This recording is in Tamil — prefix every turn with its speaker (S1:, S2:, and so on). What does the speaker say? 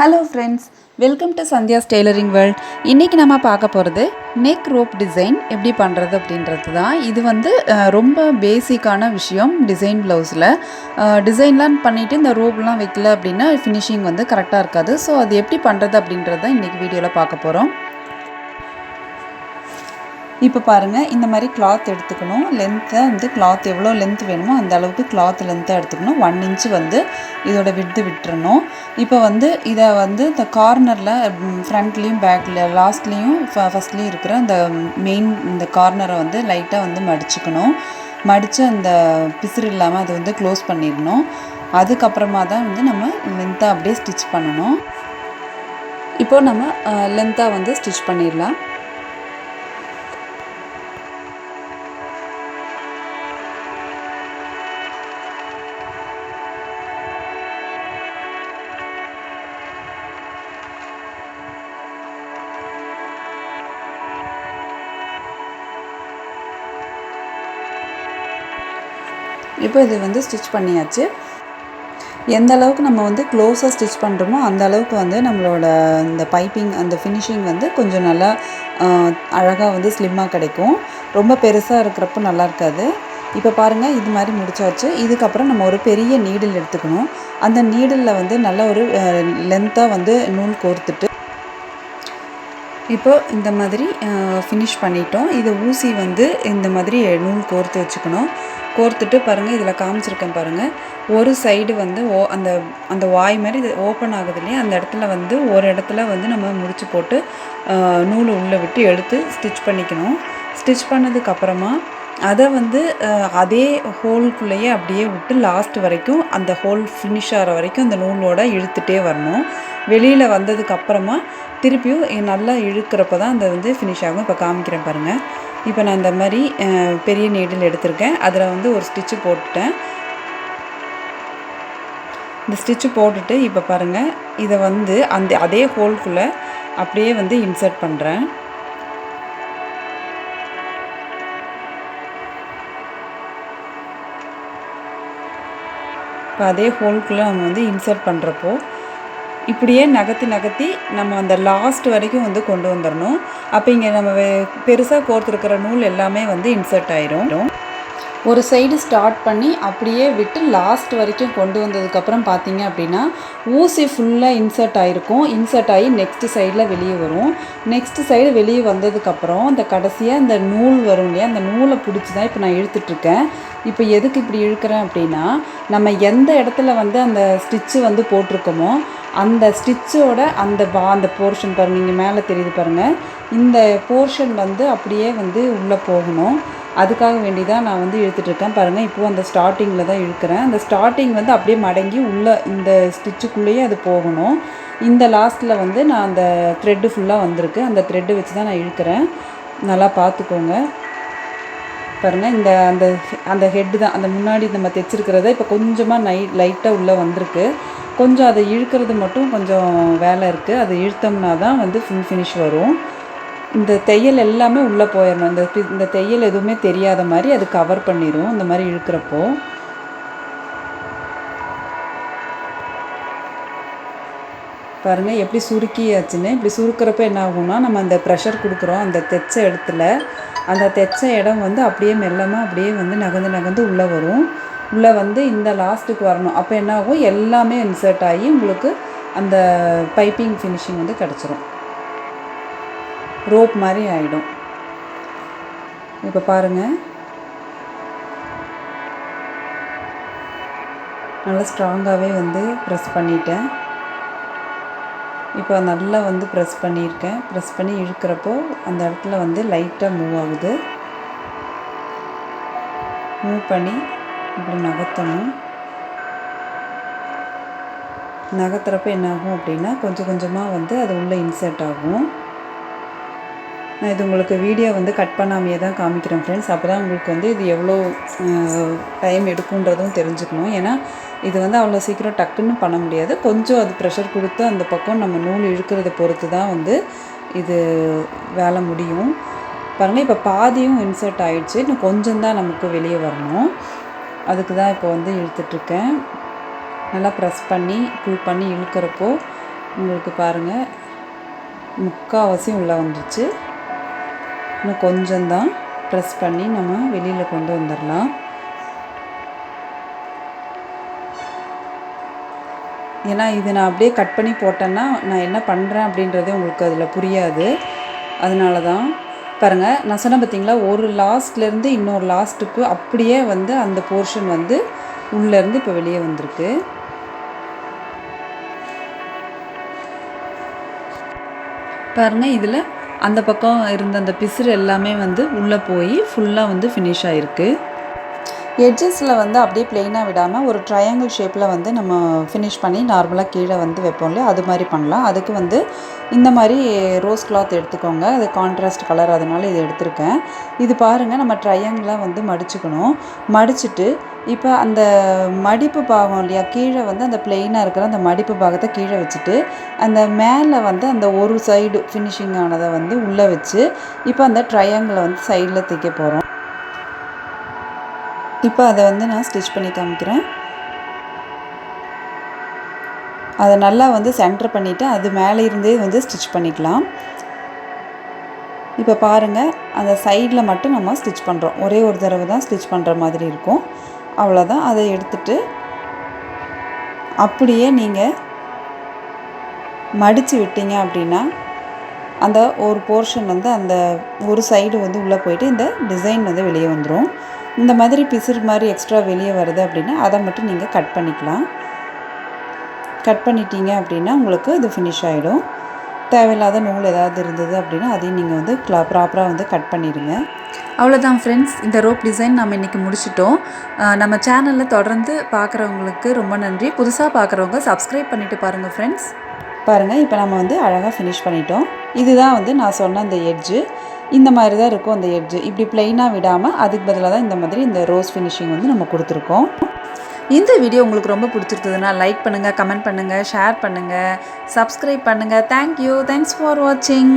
S1: Hello friends, welcome to Sandhya's tailoring world. இன்றைக்கி நம்ம பார்க்க போகிறது நெக் ரோப் டிசைன் எப்படி பண்ணுறது அப்படின்றது தான். இது வந்து ரொம்ப பேசிக்கான விஷயம். டிசைன் ப்ளவுஸில் டிசைன்லாம் பண்ணிவிட்டு இந்த ரோப்லாம் வைக்கல அப்படின்னா ஃபினிஷிங் வந்து கரெக்டாக இருக்காது. ஸோ அது எப்படி பண்ணுறது அப்படின்றது தான் இன்றைக்கி வீடியோவில் பார்க்க போகிறோம். இப்போ பாருங்கள், இந்த மாதிரி கிளாத் எடுத்துக்கணும். லென்த்தை வந்து கிளாத் எவ்வளோ லென்த் வேணுமோ அந்த அளவுக்கு கிளாத் லென்த்தாக எடுத்துக்கணும். 1 இன்ச்சு வந்து இதோட விட்த்து விட்டுறணும். இப்போ வந்து இதை வந்து இந்த கார்னரில் ஃப்ரண்ட்லேயும் பேக்கில் லாஸ்ட்லேயும் ஃபஸ்ட்லேயும் இருக்கிற அந்த மெயின் இந்த கார்னரை வந்து லைட்டாக வந்து மடிச்சுக்கணும். மடித்து அந்த பிசுறு இல்லாமல் அதை வந்து க்ளோஸ் பண்ணிடணும். அதுக்கப்புறமா தான் வந்து நம்ம லென்த்தாக அப்படியே ஸ்டிச் பண்ணணும். இப்போது நம்ம லென்த்தாக வந்து ஸ்டிச் பண்ணிடலாம். இப்போ இது வந்து ஸ்டிச் பண்ணியாச்சு. எந்த அளவுக்கு நம்ம வந்து க்ளோஸாக ஸ்டிச் பண்ணுறோமோ அந்த அளவுக்கு வந்து நம்மளோட இந்த பைப்பிங் அந்த ஃபினிஷிங் வந்து கொஞ்சம் நல்லா அழகாக வந்து ஸ்லிம்மாக கிடைக்கும். ரொம்ப பெருசாக இருக்கிறப்போ நல்லா இருக்காது. இப்போ பாருங்கள், இது மாதிரி முடிச்சாச்சு. இதுக்கப்புறம் நம்ம ஒரு பெரிய நீடில் எடுத்துக்கணும். அந்த நீடிலில் வந்து நல்ல ஒரு லென்த்தாக வந்து நூல் கோர்த்துட்டு இப்போது இந்த மாதிரி ஃபினிஷ் பண்ணிட்டோம். இது ஊசி வந்து இந்த மாதிரி நூல் கோர்த்து வச்சுக்கணும். கோர்த்துட்டு பாருங்கள், இதில் காமிச்சிருக்கேன் பாருங்கள். ஒரு சைடு வந்து அந்த அந்த வாய் மாதிரி இது ஓப்பன் ஆகுது இல்லையா, அந்த இடத்துல வந்து ஒரு இடத்துல வந்து நம்ம முடிச்சு போட்டு நூல் உள்ளே விட்டு எடுத்து ஸ்டிச் பண்ணிக்கணும். ஸ்டிச் பண்ணதுக்கப்புறமா அதை வந்து அதே ஹோல்குள்ளேயே அப்படியே விட்டு லாஸ்ட் வரைக்கும் அந்த ஹோல் ஃபினிஷ் ஆகிற வரைக்கும் அந்த நூலோட இழுத்துகிட்டே வரணும். வெளியில் வந்ததுக்கப்புறமா திருப்பியும் நல்லா இழுக்கிறப்ப தான் அந்த வந்து ஃபினிஷ் ஆகும். இப்போ காமிக்கிறேன் பாருங்கள். இப்போ நான் இந்த மாதிரி பெரிய நீடில் எடுத்திருக்கேன். அதில் வந்து ஒரு ஸ்டிச்சு போட்டுட்டேன். இந்த ஸ்டிச்சு போட்டுட்டு இப்போ பாருங்கள், இதை வந்து அதே ஹோல்குள்ளே அப்படியே வந்து இன்சர்ட் பண்ணுறேன். இப்போ அதே ஹோல்குள்ளே நம்ம வந்து இன்சர்ட் பண்ணுறப்போ இப்படியே நகர்த்தி நம்ம அந்த லாஸ்ட் வரைக்கும் வந்து கொண்டு வந்துடணும். அப்போ இங்கே நம்ம பெருசாக கோர்த்துருக்கிற நூல் எல்லாமே வந்து இன்சர்ட் ஆயிரும். ஒரு சைடு ஸ்டார்ட் பண்ணி அப்படியே விட்டு லாஸ்ட் வரைக்கும் கொண்டு வந்ததுக்கப்புறம் பார்த்தீங்க அப்படின்னா ஊசி ஃபுல்லாக இன்சர்ட் ஆகிருக்கும். இன்சர்ட் ஆகி நெக்ஸ்ட் சைடில் வெளியே வரும். நெக்ஸ்ட் சைடு வெளியே வந்ததுக்கப்புறம் அந்த கடைசியாக அந்த நூல் வரும் இல்லையா, அந்த நூலை பிடிச்சி தான் இப்போ நான் இழுத்துட்ருக்கேன். இப்போ எதுக்கு இப்படி இழுக்கிறேன் அப்படின்னா, நம்ம எந்த இடத்துல வந்து அந்த ஸ்டிச்சு வந்து போட்டிருக்கோமோ அந்த ஸ்டிச்சோட அந்த போர்ஷன் பாருங்கள், இங்கே மேலே தெரியுது பாருங்கள், இந்த போர்ஷன் வந்து அப்படியே வந்து உள்ளே போகணும். அதுக்காக வேண்டி தான் நான் வந்து இழுத்துட்ருக்கேன் பாருங்கள். இப்போது அந்த ஸ்டார்டிங்கில் தான் இழுக்கிறேன். அந்த ஸ்டார்டிங் வந்து அப்படியே மடங்கி உள்ளே இந்த ஸ்டிச்சுக்குள்ளேயே அது போகணும். இந்த லாஸ்ட்டில் வந்து நான் அந்த த்ரெட்டு ஃபுல்லாக வந்திருக்கு. அந்த த்ரெட்டு வச்சு தான் நான் இழுக்கிறேன். நல்லா பார்த்துக்கோங்க பாருங்கள். அந்த ஹெட்டு தான் அந்த முன்னாடி நம்ம தைச்சிருக்கிறத இப்போ கொஞ்சமாக லைட்டாக உள்ளே வந்திருக்கு. கொஞ்சம் அதை இழுக்கிறது மட்டும் கொஞ்சம் வேலை இருக்குது. அதை இழுத்தோம்னா தான் வந்து ஃபுல் ஃபினிஷ் வரும். இந்த தையல் எல்லாமே உள்ளே போயிடணும். இந்த தையல் எதுவுமே தெரியாத மாதிரி அது கவர் பண்ணிடும் இந்த மாதிரி இழுக்கிறப்போ. பாருங்கள் எப்படி சுருக்கியாச்சுன்னு. இப்படி சுருக்கிறப்ப என்ன ஆகும்னா, நம்ம அந்த ப்ரெஷர் கொடுக்குறோம் அந்த தைச்ச இடத்துல, அந்த தைச்ச இடம் வந்து அப்படியே மெல்லமாக அப்படியே வந்து நகர்ந்து உள்ளே வரும். உள்ளே வந்து இந்த லாஸ்ட்டுக்கு வரணும். அப்போ என்ன ஆகும், எல்லாமே இன்சர்ட் ஆகி உங்களுக்கு அந்த பைப்பிங் ஃபினிஷிங் வந்து கிடச்சிரும். ரோப் மாதிரி ஆகிடும். இப்போ பாருங்கள், நல்லா ஸ்ட்ராங்காகவே வந்து ப்ரெஸ் பண்ணிட்டேன். இப்போ நல்லா வந்து ப்ரெஸ் பண்ணியிருக்கேன். ப்ரெஸ் பண்ணி இழுக்கிறப்போ அந்த இடத்துல வந்து லைட்டாக மூவ் ஆகுது. மூவ் பண்ணி இப்படி நகர்த்தணும். நகர்த்துறப்ப என்ன ஆகும் அப்படின்னா, கொஞ்சம் கொஞ்சமாக வந்து அது உள்ளே இன்சர்ட் ஆகும். நான் இது உங்களுக்கு வீடியோ வந்து கட் பண்ணாமையே தான் காமிக்கிறேன் ஃப்ரெண்ட்ஸ். அப்போ தான் உங்களுக்கு வந்து இது எவ்வளோ டைம் எடுக்குன்றதும் தெரிஞ்சுக்கணும். ஏன்னா இது வந்து அவ்வளோ சீக்கிரம் டக்குன்னு பண்ண முடியாது. கொஞ்சம் அது ப்ரெஷர் கொடுத்து அந்த பக்கம் நம்ம நூல் இழுக்கிறத பொறுத்து தான் வந்து இது வேலை முடியும். பாருங்கள், இப்போ பாதியும் இன்சர்ட் ஆகிடுச்சு. இன்னும் கொஞ்சம் தான் நமக்கு வெளியே வரணும். அதுக்கு தான் இப்போ வந்து இழுத்துட்ருக்கேன். நல்லா ப்ரெஸ் பண்ணி புல் பண்ணி இழுக்கிறப்போ உங்களுக்கு பாருங்கள் முக்கால்வாசி உள்ளே வந்துருச்சு. இன்னும் கொஞ்சம்தான் ப்ரெஸ் பண்ணி நம்ம வெளியில் கொண்டு வந்துடலாம். ஏன்னா இது நான் அப்படியே கட் பண்ணி போட்டேன்னா நான் என்ன பண்ணுறேன் அப்படின்றதே உங்களுக்கு அதில் புரியாது. அதனால தான் பாருங்கள், நான் சொன்னேன் பார்த்தீங்களா, ஒரு லாஸ்ட்லேருந்து இன்னொரு லாஸ்ட்டுக்கு அப்படியே வந்து அந்த போர்ஷன் வந்து உள்ளேருந்து இப்போ வெளியே வந்திருக்கு. பாருங்கள், இதில் அந்த பக்கம் இருந்த அந்த பிசுறு எல்லாமே வந்து உள்ளே போய் ஃபுல்லாக வந்து ஃபினிஷ் ஆகிருக்கு. எட்ஜஸில் வந்து அப்படியே ப்ளெயினாக விடாமல் ஒரு ட்ரையாங்கிள் ஷேப்பில் வந்து நம்ம ஃபினிஷ் பண்ணி நார்மலாக கீழே வந்து வைப்போம் இல்லையா, அது மாதிரி பண்ணலாம். அதுக்கு வந்து இந்த மாதிரி ரோஸ் கிளாத் எடுத்துக்கோங்க. அது கான்ட்ராஸ்ட் கலர், அதனால் இது எடுத்திருக்கேன். இது பாருங்கள், நம்ம ட்ரையாங்கிளாக வந்து மடிச்சுக்கணும். மடிச்சுட்டு இப்போ அந்த மடிப்பு பாகம் இல்லையா, கீழே வந்து அந்த ப்ளெயினாக இருக்கிற அந்த மடிப்பு பாகத்தை கீழே வச்சுட்டு அந்த மேலே வந்து அந்த ஒரு சைடு ஃபினிஷிங் ஆனதை வந்து உள்ளே வச்சு இப்போ அந்த ட்ரையாங்கிளை வந்து சைடில் தைக்க போகிறோம். இப்போ அதை வந்து நான் ஸ்டிச் பண்ணி காமிக்கிறேன். அதை நல்லா வந்து சென்டர் பண்ணிவிட்டு அது மேலே இருந்தே வந்து ஸ்டிச் பண்ணிக்கலாம். இப்போ பாருங்கள், அந்த சைடில் மட்டும் நம்ம ஸ்டிச் பண்ணுறோம். ஒரே ஒரு தடவை தான் ஸ்டிச் பண்ணுற மாதிரி இருக்கும். அவ்வளோதான். அதை எடுத்துட்டு அப்படியே நீங்கள் மடித்து விட்டீங்க அப்படின்னா அந்த ஒரு போர்ஷன் வந்து அந்த ஒரு சைடு வந்து உள்ளே போயிட்டு இந்த டிசைன் வந்து வெளியே வந்துடும். இந்த மாதிரி பிசுறு மாதிரி எக்ஸ்ட்ரா வெளியே வருது அப்படின்னா அதை மட்டும் நீங்கள் கட் பண்ணிக்கலாம். கட் பண்ணிட்டீங்க அப்படின்னா உங்களுக்கு இது ஃபினிஷ் ஆகிடும். தேவையில்லாத நூல் ஏதாவது இருந்தது அப்படின்னா அதையும் நீங்கள் வந்து ப்ராப்பராக வந்து கட் பண்ணிடுங்க. அவ்வளோதான் ஃப்ரெண்ட்ஸ், இந்த ரோப் டிசைன் நம்ம இன்றைக்கி முடிச்சிட்டோம். நம்ம சேனலில் தொடர்ந்து பார்க்குறவங்களுக்கு ரொம்ப நன்றி. புதுசாக பார்க்குறவங்க சப்ஸ்கிரைப் பண்ணிவிட்டு பாருங்கள் ஃப்ரெண்ட்ஸ். பாருங்கள், இப்போ நம்ம வந்து அழகாக ஃபினிஷ் பண்ணிட்டோம். இதுதான் வந்து நான் சொன்ன அந்த எட்ஜு. இந்த மாதிரி தான் இருக்கும் அந்த எட்ஜு. இப்படி ப்ளெயினாக விடாமல் அதுக்கு பதிலாக தான் இந்த மாதிரி இந்த ரோஸ் ஃபினிஷிங் வந்து நம்ம கொடுத்துருக்கோம். இந்த வீடியோ உங்களுக்கு ரொம்ப பிடிச்சிருந்ததுன்னா லைக் பண்ணுங்கள், கமெண்ட் பண்ணுங்கள், ஷேர் பண்ணுங்கள், சப்ஸ்கிரைப் பண்ணுங்கள். தேங்க்யூ. தேங்க்ஸ் ஃபார் வாட்சிங்.